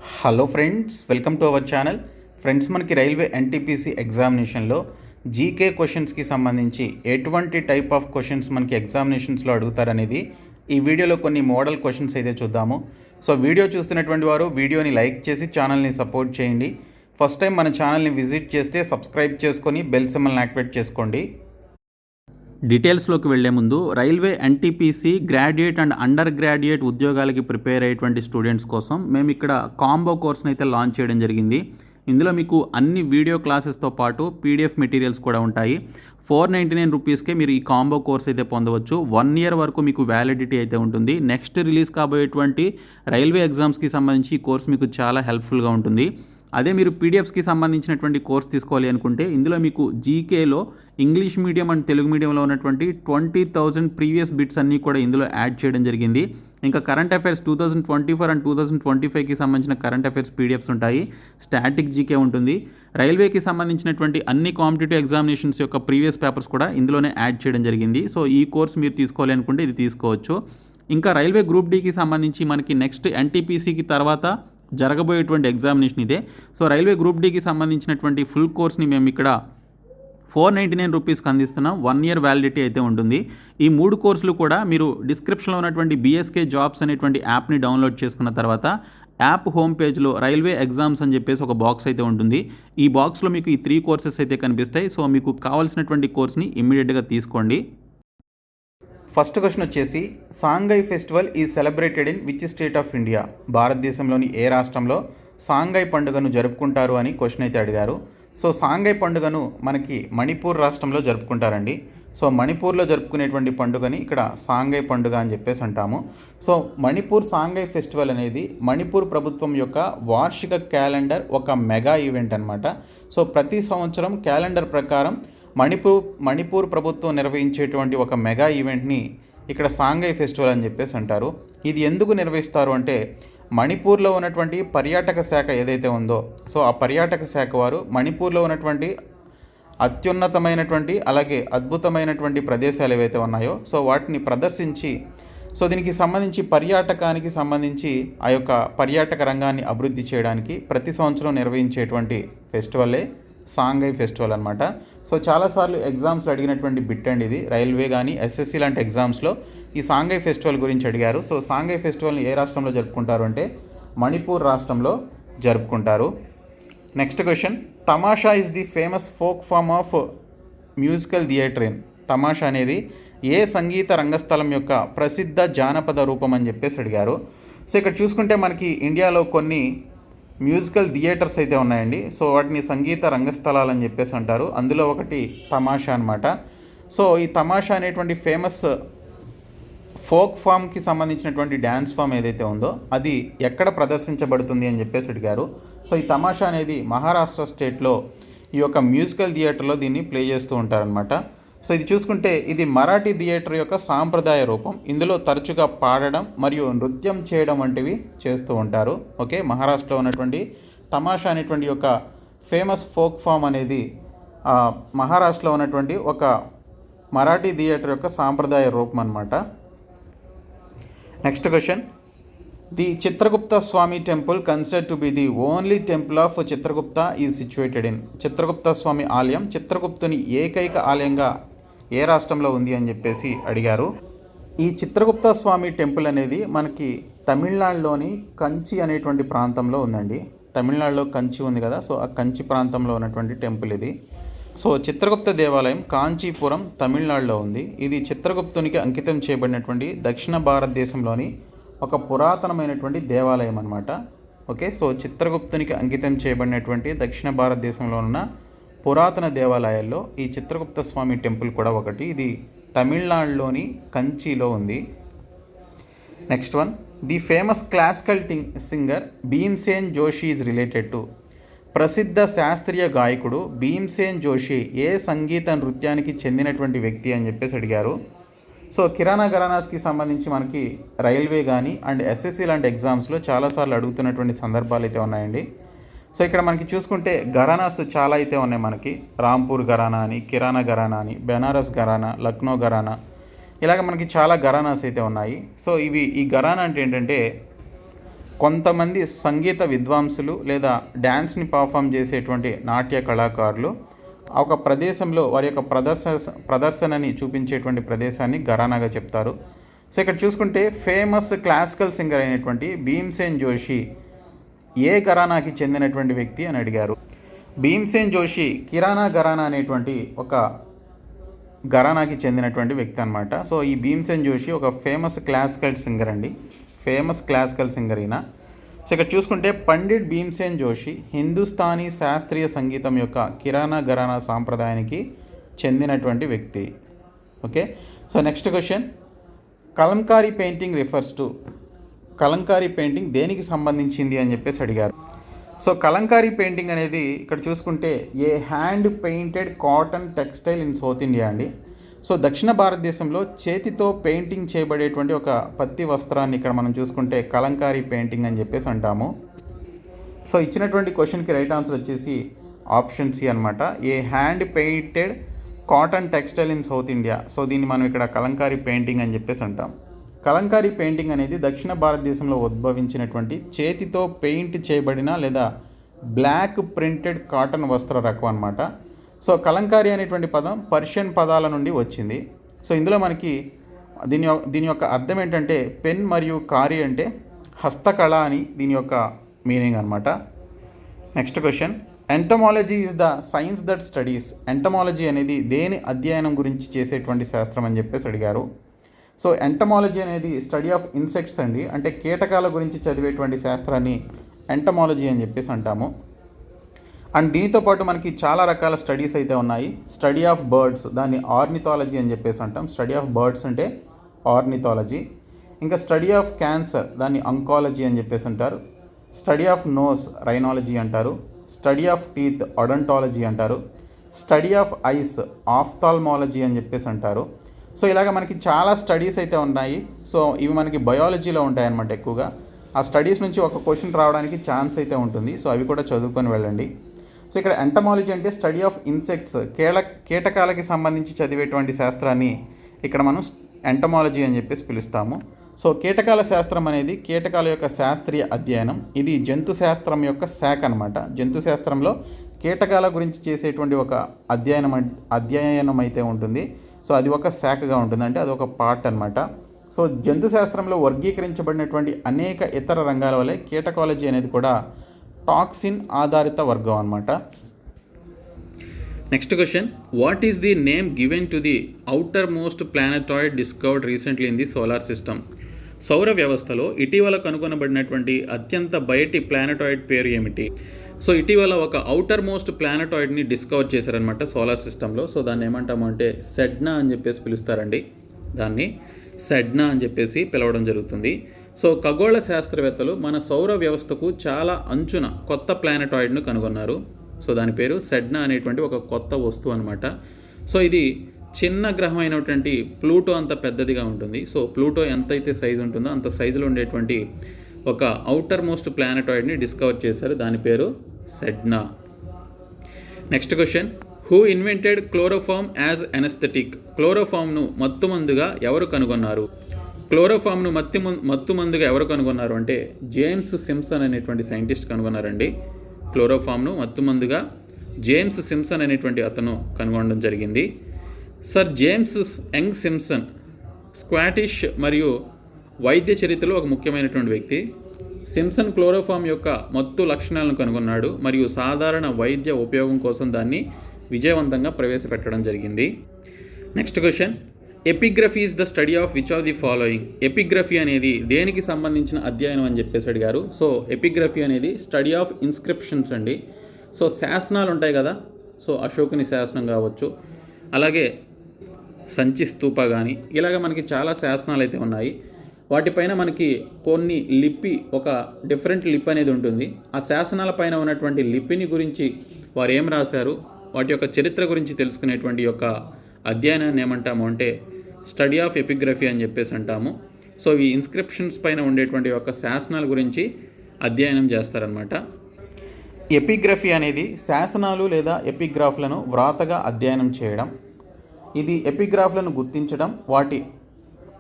Hello friends, welcome to our channel. Friends, మనకి railway NTPC ఎగ్జామినేషన్లో GK క్వశ్చన్స్కి సంబంధించి ఎటువంటి టైప్ ఆఫ్ క్వశ్చన్స్ మనకి ఎగ్జామినేషన్స్లో అడుగుతారనేది ఈ వీడియోలో కొన్ని మోడల్ క్వశ్చన్స్ అయితే చూద్దాము. సో వీడియో చూస్తున్నటువంటి వారు వీడియోని లైక్ చేసి ఛానల్ని సపోర్ట్ చేయండి. ఫస్ట్ టైం మన ఛానల్ని విజిట్ చేస్తే సబ్స్క్రైబ్ చేసుకొని బెల్ సింబల్ని యాక్టివేట్ చేసుకోండి. డీటెయిల్స్లోకి వెళ్లే ముందు railway NTPC graduate and under graduate ఉద్యోగాలకి ప్రిపేర్ అయ్యేటువంటి స్టూడెంట్స్ కోసం మేము ఇక్కడ కాంబో కోర్స్ని అయితే లాంచ్ చేయడం జరిగింది. ఇందులో మీకు అన్ని వీడియో క్లాసెస్తో పాటు పీడిఎఫ్ మెటీరియల్స్ కూడా ఉంటాయి. 499 రూపీస్కే మీరు ఈ కాంబో కోర్స్ అయితే పొందవచ్చు. 1 ఇయర్ వరకు మీకు వ్యాలిడిటీ అయితే ఉంటుంది. నెక్స్ట్ రిలీజ్ కాబోయేటువంటి రైల్వే ఎగ్జామ్స్కి సంబంధించి ఈ కోర్స్ మీకు చాలా హెల్ప్ఫుల్గా ఉంటుంది. అదే మీరు పీడిఎఫ్స్కి సంబంధించినటువంటి కోర్స్ తీసుకోవాలి అనుకుంటే ఇందులో మీకు జీకేలో ఇంగ్లీష్ మీడియం అండ్ తెలుగు మీడియంలో ఉన్నటువంటి 20,000 ప్రీవియస్ బిట్స్ అన్నీ కూడా ఇందులో యాడ్ చేయడం జరిగింది. ఇంకా కరెంట్ అఫైర్స్ 2024 అండ్ 2025కి సంబంధించిన కరెంట్ అఫైర్స్ పీడిఎఫ్స్ ఉంటాయి. స్టాటిక్ జీకే ఉంటుంది. రైల్వేకి సంబంధించినటువంటి అన్ని కాంపిటేటివ్ ఎగ్జామినేషన్స్ యొక్క ప్రీవియస్ పేపర్స్ కూడా ఇందులోనే యాడ్ చేయడం జరిగింది. సో ఈ కోర్స్ మీరు తీసుకోవాలి అనుకుంటే ఇది తీసుకోవచ్చు. ఇంకా రైల్వే గ్రూప్ డీకి సంబంధించి మనకి నెక్స్ట్ ఎన్టీపీసీకి తర్వాత జరగబోయేటువంటి ఎగ్జామినేషన్ ఇదే. సో రైల్వే గ్రూప్ డీకి సంబంధించినటువంటి ఫుల్ కోర్స్ని మేము ఇక్కడ 499 రూపీస్కి అందిస్తున్నాం. 1 ఇయర్ వ్యాలిడిటీ అయితే ఉంటుంది. ఈ 3 కోర్సులు కూడా మీరు డిస్క్రిప్షన్లో ఉన్నటువంటి బీఎస్కే జాబ్స్ అనేటువంటి యాప్ని డౌన్లోడ్ చేసుకున్న తర్వాత యాప్ హోమ్ పేజ్లో రైల్వే ఎగ్జామ్స్ అని చెప్పేసి ఒక బాక్స్ అయితే ఉంటుంది. ఈ బాక్స్లో మీకు ఈ 3 కోర్సెస్ అయితే కనిపిస్తాయి. సో మీకు కావాల్సినటువంటి కోర్స్ని ఇమ్మీడియట్గా తీసుకోండి. ఫస్ట్ క్వశ్చన్ వచ్చేసి, Sangai festival is celebrated in which state of India? భారతదేశంలోని ఏ రాష్ట్రంలో సాంఘై పండుగను జరుపుకుంటారు అని క్వశ్చన్ అయితే అడిగారు. సో సాంఘై పండుగను మనకి మణిపూర్ రాష్ట్రంలో జరుపుకుంటారండి. సో మణిపూర్లో జరుపుకునేటువంటి పండుగని ఇక్కడ సాంఘై పండుగ అని చెప్పేసి అంటాము. సో మణిపూర్ సాంఘై ఫెస్టివల్ అనేది మణిపూర్ ప్రభుత్వం యొక్క వార్షిక క్యాలెండర్ ఒక మెగా ఈవెంట్ అనమాట. సో ప్రతి సంవత్సరం క్యాలెండర్ ప్రకారం మణిపూర్ ప్రభుత్వం నిర్వహించేటువంటి ఒక మెగా ఈవెంట్ని ఇక్కడ సాంఘై ఫెస్టివల్ అని చెప్పేసి అంటారు. ఇది ఎందుకు నిర్వహిస్తారు అంటే మణిపూర్లో ఉన్నటువంటి పర్యాటక శాఖ ఏదైతే ఉందో, సో ఆ పర్యాటక శాఖ వారు మణిపూర్లో ఉన్నటువంటి అత్యున్నతమైనటువంటి అలాగే అద్భుతమైనటువంటి ప్రదేశాలు ఏవైతే ఉన్నాయో సో వాటిని ప్రదర్శించి, సో దీనికి సంబంధించి పర్యాటకానికి సంబంధించి ఆ యొక్క పర్యాటక రంగాన్ని అభివృద్ధి చేయడానికి ప్రతి సంవత్సరం నిర్వహించేటువంటి ఫెస్టివల్లే సాంఘై ఫెస్టివల్ అనమాట. సో చాలాసార్లు ఎగ్జామ్స్లో అడిగినటువంటి బిట్ అండి ఇది. రైల్వే కానీ ఎస్ఎస్సి లాంటి ఎగ్జామ్స్లో ఈ సాంఘై ఫెస్టివల్ గురించి అడిగారు. సో సాంఘై ఫెస్టివల్ని ఏ రాష్ట్రంలో జరుపుకుంటారు అంటే మణిపూర్ రాష్ట్రంలో జరుపుకుంటారు. Next question, Tamasha is the famous folk form of musical theatre in? Tamasha అనేది ఏ సంగీత రంగస్థలం యొక్క ప్రసిద్ధ జానపద రూపం అని చెప్పేసి అడిగారు. సో ఇక్కడ చూసుకుంటే మనకి ఇండియాలో కొన్ని మ్యూజికల్ థియేటర్స్ అయితే ఉన్నాయండి. సో వాటిని సంగీత రంగస్థలాలు అని చెప్పేసి అంటారు. అందులో ఒకటి తమాషా అనమాట. సో ఈ తమాషా అనేటువంటి ఫేమస్ ఫోక్ ఫామ్కి సంబంధించినటువంటి డ్యాన్స్ ఫామ్ ఏదైతే ఉందో అది ఎక్కడ ప్రదర్శించబడుతుంది అని చెప్పేసి అడిగారు. సో ఈ తమాషా అనేది మహారాష్ట్ర స్టేట్లో ఈ యొక్క మ్యూజికల్ థియేటర్లో దీన్ని ప్లే చేస్తూ ఉంటారనమాట. సో ఇది చూసుకుంటే ఇది మరాఠీ థియేటర్ యొక్క సాంప్రదాయ రూపం. ఇందులో తరచుగా పాడడం మరియు నృత్యం చేయడం వంటివి చేస్తూ ఉంటారు. ఓకే, మహారాష్ట్రలో ఉన్నటువంటి తమాషా అనేటువంటి యొక్క ఫేమస్ ఫోక్ ఫామ్ అనేది మహారాష్ట్రలో ఉన్నటువంటి ఒక మరాఠీ థియేటర్ యొక్క సాంప్రదాయ రూపం అనమాట. Next question, the Chitragupta Swami temple considered to be the only temple of Chitragupta is situated in? Chitragupta Swami ఆలయం చిత్రగుప్తుని ఏకైక ఆలయంగా ఏ రాష్ట్రంలో ఉంది అని చెప్పేసి అడిగారు. ఈ చిత్రగుప్త స్వామి టెంపుల్ అనేది మనకి తమిళనాడులోని కంచి అనేటువంటి ప్రాంతంలో ఉందండి. తమిళనాడులో కంచి ఉంది కదా, సో ఆ కంచి ప్రాంతంలో ఉన్నటువంటి టెంపుల్ ఇది. సో చిత్రగుప్త దేవాలయం కాంచీపురం తమిళనాడులో ఉంది. ఇది చిత్రగుప్తునికి అంకితం చేయబడినటువంటి దక్షిణ భారతదేశంలోని ఒక పురాతనమైనటువంటి దేవాలయం అనమాట. ఓకే, సో చిత్రగుప్తునికి అంకితం చేయబడినటువంటి దక్షిణ భారతదేశంలో ఉన్న పురాతన దేవాలయాల్లో ఈ చిత్రగుప్త స్వామి టెంపుల్ కూడా ఒకటి. ఇది తమిళనాడులోని కంచిలో ఉంది. Next one, the famous classical singer Bhimsen Joshi is related to? ప్రసిద్ధ శాస్త్రీయ గాయకుడు భీమ్సేన్ జోషి ఏ సంగీత నృత్యానికి చెందినటువంటి వ్యక్తి అని చెప్పేసి అడిగారు. సో కిరాణా ఘరానాస్కి సంబంధించి మనకి రైల్వే కానీ అండ్ ఎస్ఎస్సి లాంటి ఎగ్జామ్స్లో చాలాసార్లు అడుగుతున్నటువంటి సందర్భాలు అయితే ఉన్నాయండి. సో ఇక్కడ మనకి చూసుకుంటే ఘరానాస్ చాలా అయితే ఉన్నాయి మనకి. రాంపూర్ ఘరానా అని, కిరాణా ఘరానా అని, బెనారస్ ఘరానా, లక్నో ఘరానా, ఇలాగ మనకి చాలా ఘరానాస్ అయితే ఉన్నాయి. సో ఈ ఘరానా అంటే ఏంటంటే కొంతమంది సంగీత విద్వాంసులు లేదా డ్యాన్స్ని పర్ఫామ్ చేసేటువంటి నాట్య కళాకారులు ఒక ప్రదేశంలో వారి యొక్క ప్రదర్శనని చూపించేటువంటి ప్రదేశాన్ని ఘరానాగా చెప్తారు. సో ఇక్కడ చూసుకుంటే ఫేమస్ క్లాసికల్ సింగర్ అయినటువంటి భీమ్సేన్ జోషి ఏ ఘరానాకి చెందినటువంటి వ్యక్తి అని అడిగారు. భీమ్సేన్ జోషి కిరాణా ఘరానా అనేటువంటి ఒక ఘరానాకి చెందినటువంటి వ్యక్తి అనమాట. సో ఈ భీమ్సేన్ జోషి ఒక ఫేమస్ క్లాసికల్ సింగర్ అండి, ఫేమస్ క్లాసికల్ సింగర్ అయినా. సో ఇక్కడ చూసుకుంటే పండిట్ భీమ్సేన్ జోషి హిందుస్థానీ శాస్త్రీయ సంగీతం యొక్క కిరాణా ఘరానా సాంప్రదాయానికి చెందినటువంటి వ్యక్తి. Okay, so next question, Kalamkari painting refers to, Kalamkari painting దేనికి సంబంధించింది అని చెప్పేసి అడిగారు. సో కలంకారీ పెయింటింగ్ అనేది ఇక్కడ చూసుకుంటే a hand painted cotton textile in South India అండి. సో దక్షిణ భారతదేశంలో చేతితో పెయింటింగ్ చేయబడేటువంటి ఒక పత్తి వస్త్రాన్ని ఇక్కడ మనం చూసుకుంటే కలంకారీ పెయింటింగ్ అని చెప్పేసి అంటాము. సో ఇచ్చినటువంటి క్వశ్చన్కి రైట్ ఆన్సర్ వచ్చేసి ఆప్షన్ సి అనమాట, a hand painted cotton textile in South India. So దీన్ని మనం ఇక్కడ కలంకారీ పెయింటింగ్ అని చెప్పేసి అంటాం. కలంకారీ పెయింటింగ్ అనేది దక్షిణ భారతదేశంలో ఉద్భవించినటువంటి చేతితో పెయింట్ చేయబడిన లేదా బ్లాక్ ప్రింటెడ్ కాటన్ వస్త్ర రకం అనమాట. సో కలంకారీ అనేటువంటి పదం పర్షియన్ పదాల నుండి వచ్చింది. సో ఇందులో మనకి దీని యొక్క అర్థం ఏంటంటే పెన్ మరియు కారీ అంటే హస్తకళ అని దీని యొక్క మీనింగ్ అనమాట. Next question, entomology is the science that studies, entomology అనేది దేని అధ్యయనం గురించి చేసేటువంటి శాస్త్రం అని చెప్పేసి అడిగారు. సో ఎంటమాలజీ అనేది స్టడీ ఆఫ్ ఇన్సెక్ట్స్ అండి, అంటే కీటకాల గురించి చదివేటువంటి శాస్త్రాన్ని ఎంటమాలజీ అని చెప్పేసి అంటాము. అండ్ దీనితో పాటు మనకి చాలా రకాల స్టడీస్ అయితే ఉన్నాయి. స్టడీ ఆఫ్ బర్డ్స్, దాన్ని ఆర్నిథాలజీ అని చెప్పేసి అంటాం. స్టడీ ఆఫ్ బర్డ్స్ అంటే ఆర్నిథాలజీ. ఇంకా స్టడీ ఆఫ్ క్యాన్సర్, దాన్ని అంకాలజీ అని చెప్పేసి అంటారు. స్టడీ ఆఫ్ నోస్, రైనాలజీ అంటారు. స్టడీ ఆఫ్ టీత్, ఒడంటాలజీ అంటారు. స్టడీ ఆఫ్ ఐస్, ఆఫ్థాల్మాలజీ అని చెప్పేసి అంటారు. సో ఇలాగ మనకి చాలా స్టడీస్ అయితే ఉన్నాయి. సో ఇవి మనకి బయాలజీలో ఉంటాయన్నమాట ఎక్కువగా. ఆ స్టడీస్ నుంచి ఒక క్వశ్చన్ రావడానికి ఛాన్స్ అయితే ఉంటుంది. సో అవి కూడా చదువుకొని వెళ్ళండి. సో ఇక్కడ ఎంటమాలజీ అంటే స్టడీ ఆఫ్ ఇన్సెక్ట్స్, కీటకాలకి సంబంధించి చదివేటువంటి శాస్త్రాన్ని ఇక్కడ మనం ఎంటమాలజీ అని చెప్పేసి పిలుస్తాము. సో కీటకాల శాస్త్రం అనేది కీటకాల యొక్క శాస్త్రీయ అధ్యయనం. ఇది జంతు శాస్త్రం యొక్క శాఖ అనమాట. జంతు శాస్త్రంలో కీటకాల గురించి చేసేటువంటి ఒక అధ్యయనం అయితే ఉంటుంది. సో అది ఒక శాఖగా ఉంటుంది, అంటే అది ఒక పార్ట్ అనమాట. సో జంతు శాస్త్రంలో వర్గీకరించబడినటువంటి అనేక ఇతర రంగాల వల్లే కీటకాలజీ అనేది కూడా టాక్సిన్ ఆధారిత వర్గం అనమాట. Next question, what is the name given to the outermost planetoid discovered recently in the solar system. సౌర వ్యవస్థలో ఇటీవల కనుగొనబడినటువంటి అత్యంత బయటి ప్లానెటాయిడ్ పేరు ఏమిటి? సో ఇటీవల ఒక అవుటర్ మోస్ట్ ప్లానెటాయిడ్ని డిస్కవర్ చేశారనమాట సోలార్ సిస్టంలో. సో దాన్ని ఏమంటాము అంటే సెడ్నా అని చెప్పేసి పిలుస్తారండి. దాన్ని సెడ్నా అని చెప్పేసి పిలవడం జరుగుతుంది. సో ఖగోళ శాస్త్రవేత్తలు మన సౌర వ్యవస్థకు చాలా అంచున కొత్త ప్లానెటాయిడ్ను కనుగొన్నారు. సో దాని పేరు సెడ్నా అనేటువంటి ఒక కొత్త వస్తువు అనమాట. సో ఇది చిన్న గ్రహం అయినటువంటి ప్లూటో అంత పెద్దదిగా ఉంటుంది. సో ప్లూటో ఎంతైతే సైజు ఉంటుందో అంత సైజులో ఉండేటువంటి ఒక అవుటర్ మోస్ట్ ప్లానెటాయిడ్ని డిస్కవర్ చేశారు. దాని పేరు Sedna. Next question, who invented chloroform as anaesthetic. క్లోరోఫామ్ను మత్తుమందుగా ఎవరు కనుగొన్నారు? క్లోరోఫామ్ను మత్తుమందుగా ఎవరు కనుగొన్నారు అంటే జేమ్స్ సిమ్సన్ అనేటువంటి సైంటిస్ట్ కనుగొన్నారండి. క్లోరోఫామ్ను మత్తుమందుగా జేమ్స్ సిమ్సన్ అనేటువంటి అతను కనుగొనడం జరిగింది. Sir James Young Simpson Scottish మరియు వైద్య చరిత్రలో ఒక ముఖ్యమైనటువంటి వ్యక్తి. సిమ్సన్ క్లోరోఫామ్ యొక్క మత్తు లక్షణాలను కనుగొన్నాడు మరియు సాధారణ వైద్య ఉపయోగం కోసం దాన్ని విజయవంతంగా ప్రవేశపెట్టడం జరిగింది. Next question, epigraphy is the study of which of the following. Epigraphy అనేది దేనికి సంబంధించిన అధ్యయనం అని చెప్పేసి అడిగారు. సో ఎపిగ్రఫీ అనేది స్టడీ ఆఫ్ ఇన్స్క్రిప్షన్స్ అండి. సో శాసనాలు ఉంటాయి కదా, సో అశోకుని శాసనం కావచ్చు, అలాగే సంచి స్తూప కానీ ఇలాగ మనకి చాలా శాసనాలు అయితే ఉన్నాయి. వాటిపైన మనకి కొన్ని లిపి, ఒక డిఫరెంట్ లిపి అనేది ఉంటుంది. ఆ శాసనాల పైన ఉన్నటువంటి లిపిని గురించి వారు ఏం రాశారు, వాటి యొక్క చరిత్ర గురించి తెలుసుకునేటువంటి యొక్క అధ్యయనాన్ని ఏమంటాము అంటే స్టడీ ఆఫ్ ఎపిగ్రఫీ అని చెప్పేసి అంటాము. సో ఈ ఇన్స్క్రిప్షన్స్ పైన ఉండేటువంటి యొక్క శాసనాల గురించి అధ్యయనం చేస్తారనమాట. ఎపిగ్రఫీ అనేది శాసనాలు లేదా ఎపిగ్రాఫ్లను వ్రాతగా అధ్యయనం చేయడం. ఇది ఎపిగ్రాఫ్లను గుర్తించడం, వాటి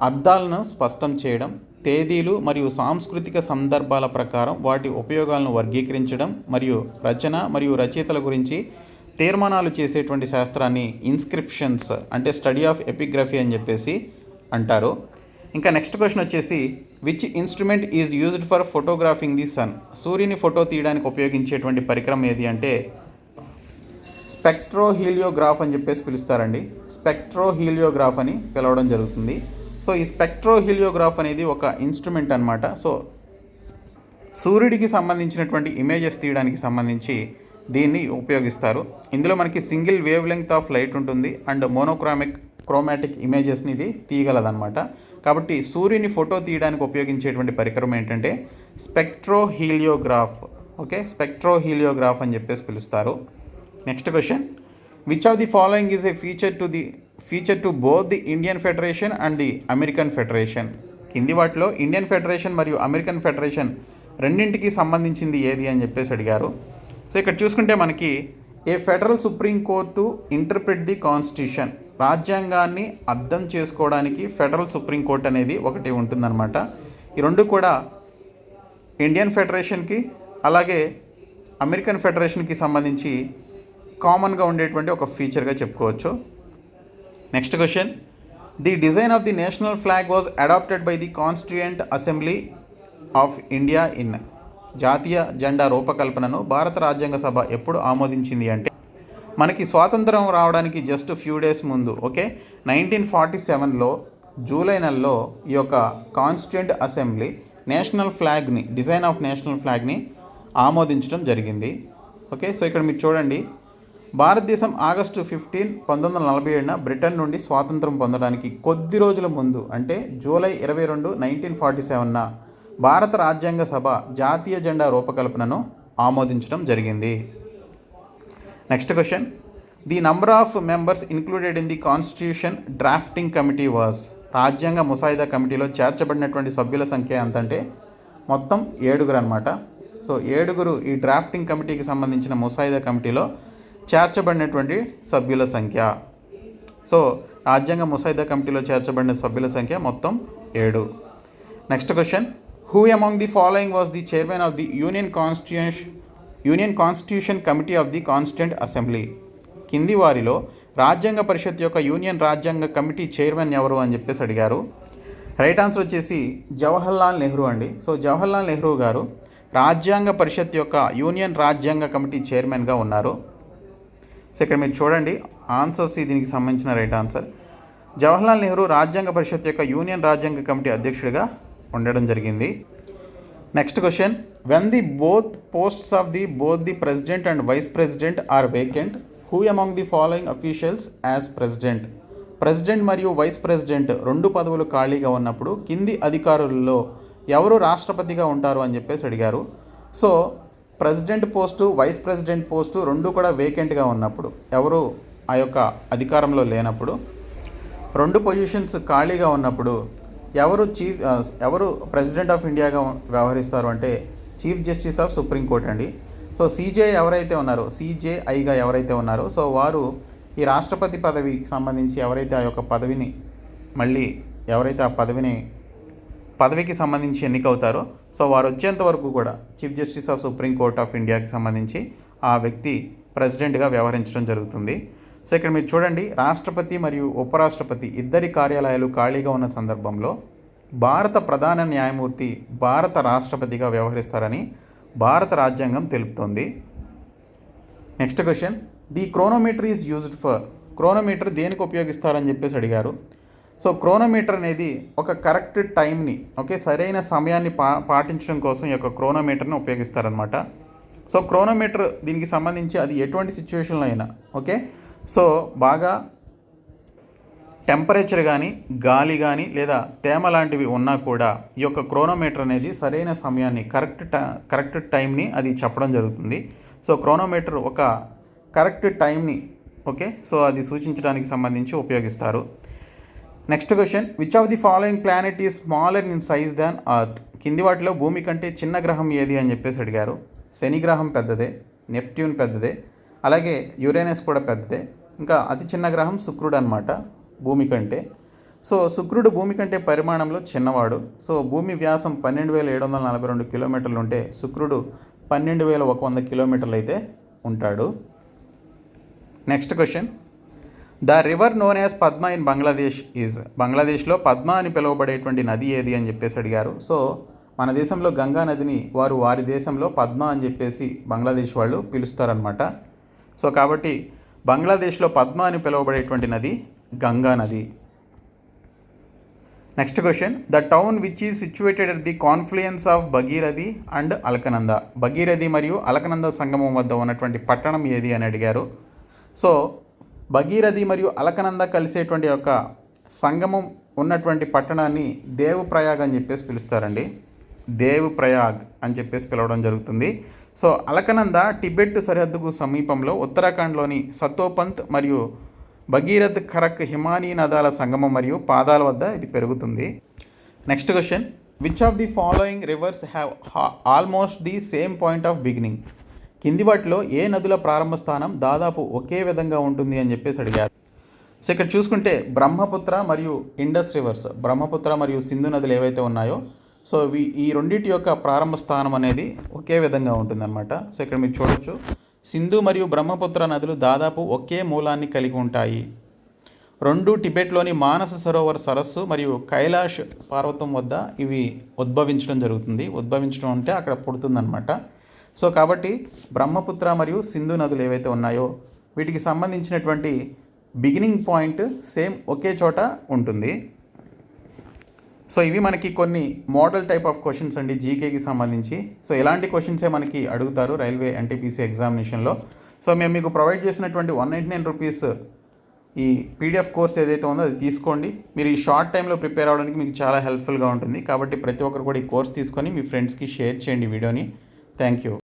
అర్థాలను స్పష్టం చేయడం, తేదీలు మరియు సాంస్కృతిక సందర్భాల ప్రకారం వాటి ఉపయోగాలను వర్గీకరించడం మరియు రచన మరియు రచయితల గురించి తీర్మానాలు చేసేటువంటి శాస్త్రాన్ని ఇన్స్క్రిప్షన్స్ అంటే స్టడీ ఆఫ్ ఎపిగ్రఫీ అని చెప్పేసి అంటారు. ఇంకా నెక్స్ట్ క్వశ్చన్ వచ్చేసి which instrument is used for photographing the sun? సూర్యుని ఫోటో తీయడానికి ఉపయోగించేటువంటి పరికరం ఏది అంటే స్పెక్ట్రోహీలియోగ్రాఫ్ అని చెప్పేసి పిలుస్తారండి. స్పెక్ట్రోహీలియోగ్రాఫ్ అని పిలవడం జరుగుతుంది. సో ఈ స్పెక్ట్రోహీలియోగ్రాఫ్ అనేది ఒక ఇన్స్ట్రుమెంట్ అనమాట. సో సూర్యుడికి సంబంధించినటువంటి ఇమేజెస్ తీయడానికి సంబంధించి దీన్ని ఉపయోగిస్తారు. ఇందులో మనకి single wave length of light ఉంటుంది అండ్ క్రోమాటిక్ ఇమేజెస్ని ఇది తీయగలదన్నమాట. కాబట్టి సూర్యుని ఫోటో తీయడానికి ఉపయోగించేటువంటి పరికరం ఏంటంటే స్పెక్ట్రోహీలియోగ్రాఫ్. ఓకే, స్పెక్ట్రోహీలియోగ్రాఫ్ అని చెప్పేసి పిలుస్తారు. Next question, which of the following is a feature to both the Indian federation and the American federation? కింది వాటిలో ఇండియన్ ఫెడరేషన్ మరియు అమెరికన్ ఫెడరేషన్ రెండింటికి సంబంధించింది ఏది అని చెప్పేసి అడిగారు. సో ఇక్కడ చూసుకుంటే మనకి a federal supreme court interpret the constitution, రాజ్యాంగాన్ని అర్థం చేసుకోవడానికి ఫెడరల్ సుప్రీం కోర్ట్ అనేది ఒకటి ఉంటుందన్నమాట. ఈ రెండు కూడా ఇండియన్ ఫెడరేషన్కి అలాగే అమెరికన్ ఫెడరేషన్కి సంబంధించి కామన్గా ఉండేటువంటి ఒక ఫీచర్గా చెప్పుకోవచ్చు. Next question, the design of the national flag was adopted by the constituent assembly of India in? జాతీయ జెండా రూపకల్పనను భారత రాజ్యాంగ సభ ఎప్పుడు ఆమోదించింది అంటే మనకి స్వాతంత్రం రావడానికి జస్ట్ ఫ్యూ డేస్ ముందు, ఓకే, 1947లో జూలై నెలలో ఈ యొక్క కాన్స్టిట్యూయెంట్ అసెంబ్లీ నేషనల్ ఫ్లాగ్ని, డిజైన్ ఆఫ్ నేషనల్ ఫ్లాగ్ని ఆమోదించడం జరిగింది. ఓకే, సో ఇక్కడ మీరు చూడండి, భారతదేశం ఆగస్టు 15, 1947 బ్రిటన్ నుండి స్వాతంత్రం పొందడానికి కొద్ది రోజుల ముందు అంటే జూలై 22, 1947 భారత రాజ్యాంగ సభ జాతీయ జెండా రూపకల్పనను ఆమోదించడం జరిగింది. Next question, the number of members included in the constitution drafting committee was? రాజ్యాంగ ముసాయిదా కమిటీలో చేర్చబడినటువంటి సభ్యుల సంఖ్య ఎంతంటే మొత్తం 7 అనమాట. సో 7 ఈ డ్రాఫ్టింగ్ కమిటీకి సంబంధించిన ముసాయిదా కమిటీలో చేర్చబడినటువంటి సభ్యుల సంఖ్య. సో రాజ్యాంగ ముసాయిదా కమిటీలో చేర్చబడిన సభ్యుల సంఖ్య మొత్తం 7. Next question, who among the following was the chairman of the union constitution committee of the constituent assembly? కింది వారిలో రాజ్యాంగ పరిషత్ యొక్క యూనియన్ రాజ్యాంగ కమిటీ చైర్మన్ ఎవరు అని చెప్పేసి అడిగారు. రైట్ ఆన్సర్ వచ్చేసి జవహర్లాల్ నెహ్రూ అండి. సో జవహర్లాల్ నెహ్రూ గారు రాజ్యాంగ పరిషత్ యొక్క యూనియన్ రాజ్యాంగ కమిటీ చైర్మన్గా ఉన్నారు. సో ఇక్కడ మీరు చూడండి ఆన్సర్స్, దీనికి సంబంధించిన రైట్ ఆన్సర్ జవహర్లాల్ నెహ్రూ రాజ్యాంగ పరిషత్ యొక్క యూనియన్ రాజ్యాంగ కమిటీ అధ్యక్షుడిగా ఉండడం జరిగింది. Next question, when the both posts of the president and vice president are vacant, who among the following officials as president? President మరియు వైస్ ప్రెసిడెంట్ 2 పదవులు ఖాళీగా ఉన్నప్పుడు కింది అధికారులలో ఎవరు రాష్ట్రపతిగా ఉంటారు అని చెప్పేసి అడిగారు. So president post, vice president post 2 కూడా వేకెంట్గా ఉన్నప్పుడు, ఎవరు ఆ యొక్క అధికారంలో లేనప్పుడు, 2 పొజిషన్స్ ఖాళీగా ఉన్నప్పుడు ఎవరు ప్రెసిడెంట్ ఆఫ్ ఇండియాగా వ్యవహరిస్తారు అంటే chief justice of supreme court అండి. సో సిజేఐగా ఎవరైతే ఉన్నారో సో వారు ఈ రాష్ట్రపతి పదవికి సంబంధించి ఎవరైతే ఆ యొక్క పదవిని మళ్ళీ ఎవరైతే ఆ పదవికి సంబంధించి ఎన్నికవుతారో సో వారు వచ్చేంత వరకు కూడా chief justice of supreme court of ఇండియాకి సంబంధించి ఆ వ్యక్తి ప్రెసిడెంట్గా వ్యవహరించడం జరుగుతుంది. సో ఇక్కడ మీరు చూడండి, రాష్ట్రపతి మరియు ఉపరాష్ట్రపతి ఇద్దరి కార్యాలయాలు ఖాళీగా ఉన్న సందర్భంలో భారత ప్రధాన న్యాయమూర్తి భారత రాష్ట్రపతిగా వ్యవహరిస్తారని భారత రాజ్యాంగం తెలుపుతోంది. Next question, the chronometer is used for? Chronometer దేనికి ఉపయోగిస్తారని చెప్పేసి అడిగారు. సో క్రోనోమీటర్ అనేది ఒక కరెక్ట్ టైంని, ఓకే, సరైన సమయాన్ని పాటించడం కోసం ఈ యొక్క క్రోనోమీటర్ని ఉపయోగిస్తారనమాట. సో క్రోనోమీటర్ దీనికి సంబంధించి అది ఎటువంటి సిచ్యువేషన్లో అయినా, ఓకే, సో బాగా టెంపరేచర్ కానీ గాలి కానీ లేదా తేమ లాంటివి ఉన్నా కూడా ఈ యొక్క క్రోనోమీటర్ అనేది సరైన సమయాన్ని కరెక్ట్ టైంని అది చెప్పడం జరుగుతుంది. సో క్రోనోమీటర్ ఒక కరెక్ట్ టైంని, ఓకే, సో అది సూచించడానికి సంబంధించి ఉపయోగిస్తారు. Next question, which of the following planet is smaller in size than earth? కింది వాటిలో భూమి కంటే చిన్న గ్రహం ఏది అని చెప్పేసి అడిగారు. శని గ్రహం పెద్దదే, నెప్ట్యూన్ పెద్దదే, అలాగే యురేనస్ కూడా పెద్దదే, ఇంకా అతి చిన్న గ్రహం శుక్రుడు అనమాట భూమి కంటే. సో శుక్రుడు భూమి కంటే పరిమాణంలో చిన్నవాడు. సో భూమి వ్యాసం 12,742 కిలోమీటర్లు ఉంటే శుక్రుడు 12,100 కిలోమీటర్లు అయితే ఉంటాడు. Next question, the river known as Padma in Bangladesh is, బంగ్లాదేశ్లో పద్మ అని పిలువబడేటువంటి నది ఏది అని చెప్పేసి అడిగారు. సో మన దేశంలో గంగా నదిని వారి దేశంలో పద్మ అని చెప్పేసి బంగ్లాదేశ్ వాళ్ళు పిలుస్తారనమాట. సో కాబట్టి బంగ్లాదేశ్లో పద్మ అని పిలువబడేటువంటి నది గంగా నది. Next question, the town which is situated at the confluence of Bhagirathi and Alaknanda, Bhagirathi మరియు అలకనంద సంగమం వద్ద ఉన్నటువంటి పట్టణం ఏది అని అడిగారు. సో భగీరథి మరియు అలకనంద కలిసేటువంటి యొక్క సంగమం ఉన్నటువంటి పట్టణాన్ని దేవప్రయాగ్ అని చెప్పేసి పిలుస్తారండి. దేవప్రయాగ్ అని చెప్పేసి పిలవడం జరుగుతుంది. సో అలకనంద టిబెట్ సరిహద్దుకు సమీపంలో ఉత్తరాఖండ్లోని సతోపంత్ మరియు భగీరథ్ ఖరక్ హిమానీ నదాల సంగమం మరియు పాదాల వద్ద ఇది పెరుగుతుంది. Next question, which of the following reverse have almost the same point of beginning, కింది వాటిలో ఏ నదుల ప్రారంభ స్థానం దాదాపు ఒకే విధంగా ఉంటుంది అని చెప్పేసి అడిగారు. సో ఇక్కడ చూసుకుంటే బ్రహ్మపుత్ర మరియు ఇండస్ రివర్స్, బ్రహ్మపుత్ర మరియు సింధు నదులు ఏవైతే ఉన్నాయో సో ఈ రెండింటి యొక్క ప్రారంభ స్థానం అనేది ఒకే విధంగా ఉంటుందన్నమాట. సో ఇక్కడ మీరు చూడొచ్చు, సింధు మరియు బ్రహ్మపుత్ర నదులు దాదాపు ఒకే మూలాన్ని కలిగి ఉంటాయి. రెండు టిబెట్లోని మానస సరోవర్ సరస్సు మరియు కైలాష్ పర్వతం వద్ద ఇవి ఉద్భవించడం జరుగుతుంది. ఉద్భవించడం అంటే అక్కడ పుడుతుందన్నమాట. సో కాబట్టి బ్రహ్మపుత్ర మరియు సింధు నదులు ఏవైతే ఉన్నాయో వీటికి సంబంధించినటువంటి బిగినింగ్ పాయింట్ సేమ్ ఒకే చోట ఉంటుంది. సో ఇవి మనకి కొన్ని మోడల్ టైప్ ఆఫ్ క్వశ్చన్స్ అండి జీకేకి సంబంధించి. సో ఇలాంటి క్వశ్చన్సే మనకి అడుగుతారు రైల్వే ఎన్టీపీసీ ఎగ్జామినేషన్లో. సో మేము మీకు ప్రొవైడ్ చేసినటువంటి 199 రూపీస్ ఈ పీడిఎఫ్ కోర్స్ ఏదైతే ఉందో అది తీసుకోండి. మీరు ఈ షార్ట్ టైంలో ప్రిపేర్ అవ్వడానికి మీకు చాలా హెల్ప్ఫుల్గా ఉంటుంది. కాబట్టి ప్రతి ఒక్కరు కూడా ఈ కోర్స్ తీసుకొని మీ ఫ్రెండ్స్కి షేర్ చేయండి వీడియోని. Thank you.